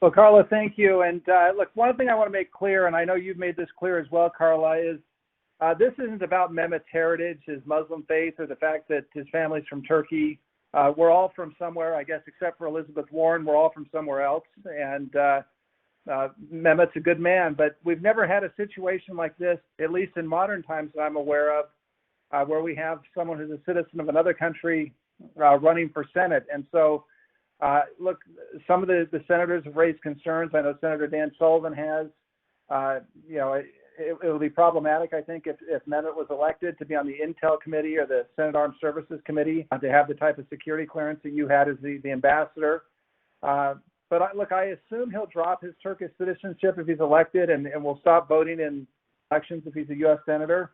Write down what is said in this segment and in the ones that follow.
Well, Carla, thank you. And look, one thing I want to make clear, and I know you've made this clear as well, Carla, is this isn't about Mehmet's heritage, his Muslim faith, or the fact that his family's from Turkey. We're all from somewhere, I guess, except for Elizabeth Warren. We're all from somewhere else. And Mehmet's a good man. But we've never had a situation like this, at least in modern times that I'm aware of, where we have someone who's a citizen of another country running for Senate. And so, look, some of the senators have raised concerns. I know Senator Dan Sullivan has. It will be problematic, I think, if Mehmet was elected to be on the Intel Committee or the Senate Armed Services Committee to have the type of security clearance that you had as the ambassador. But I assume he'll drop his Turkish citizenship if he's elected, and will stop voting in elections if he's a U.S. senator.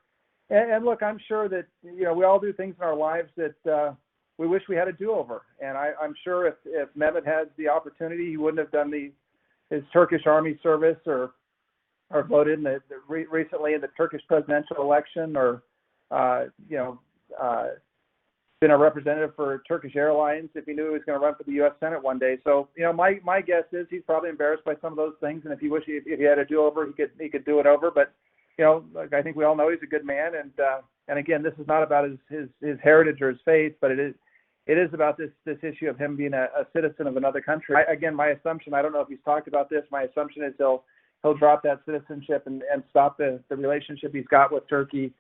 And look, I'm sure that we all do things in our lives that we wish we had a do-over. And I'm sure if Mehmet had the opportunity, he wouldn't have done his Turkish army service or voted recently in the Turkish presidential election, or been a representative for Turkish Airlines if he knew he was going to run for the U.S. Senate one day. So my guess is he's probably embarrassed by some of those things, and if he he had a do-over, he could do it over. But I think we all know he's a good man, and again, this is not about his heritage or his faith, but it is about this issue of him being a citizen of another country. Again, my assumption, I don't know if he's talked about this, my assumption is he'll drop that citizenship and stop the relationship he's got with Turkey,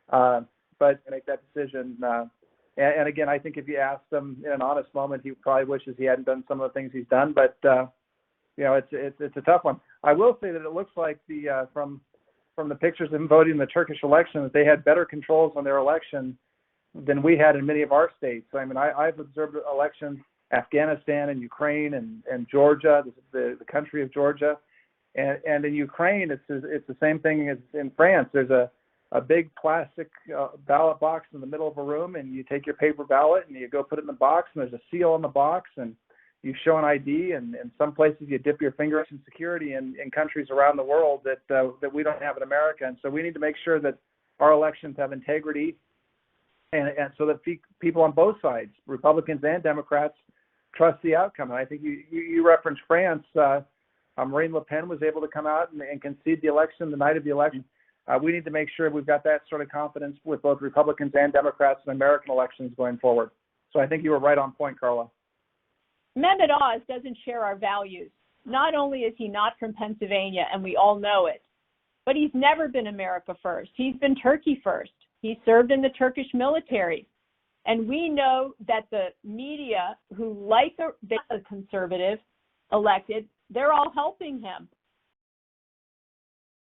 but make that decision. And again, I think if you asked him in an honest moment, he probably wishes he hadn't done some of the things he's done. But it's a tough one. I will say that it looks like from the pictures of him voting in the Turkish election, that they had better controls on their election than we had in many of our states. I mean, I've observed elections, Afghanistan and Ukraine and Georgia, the country of Georgia. And in Ukraine, it's the same thing as in France. There's a big plastic ballot box in the middle of a room, and you take your paper ballot and you go put it in the box, and there's a seal on the box, and you show an ID, and in some places you dip your finger in security in countries around the world that we don't have in America. And so we need to make sure that our elections have integrity, and so that people on both sides, Republicans and Democrats, trust the outcome. And I think you referenced France. Marine Le Pen was able to come out and concede the election the night of the election. We need to make sure we've got that sort of confidence with both Republicans and Democrats in American elections going forward. So I think you were right on point, Carla. Mehmet Oz doesn't share our values. Not only is he not from Pennsylvania, and we all know it, but he's never been America first. He's been Turkey first. He served in the Turkish military. And we know that the media who like a conservative elected, they're all helping him.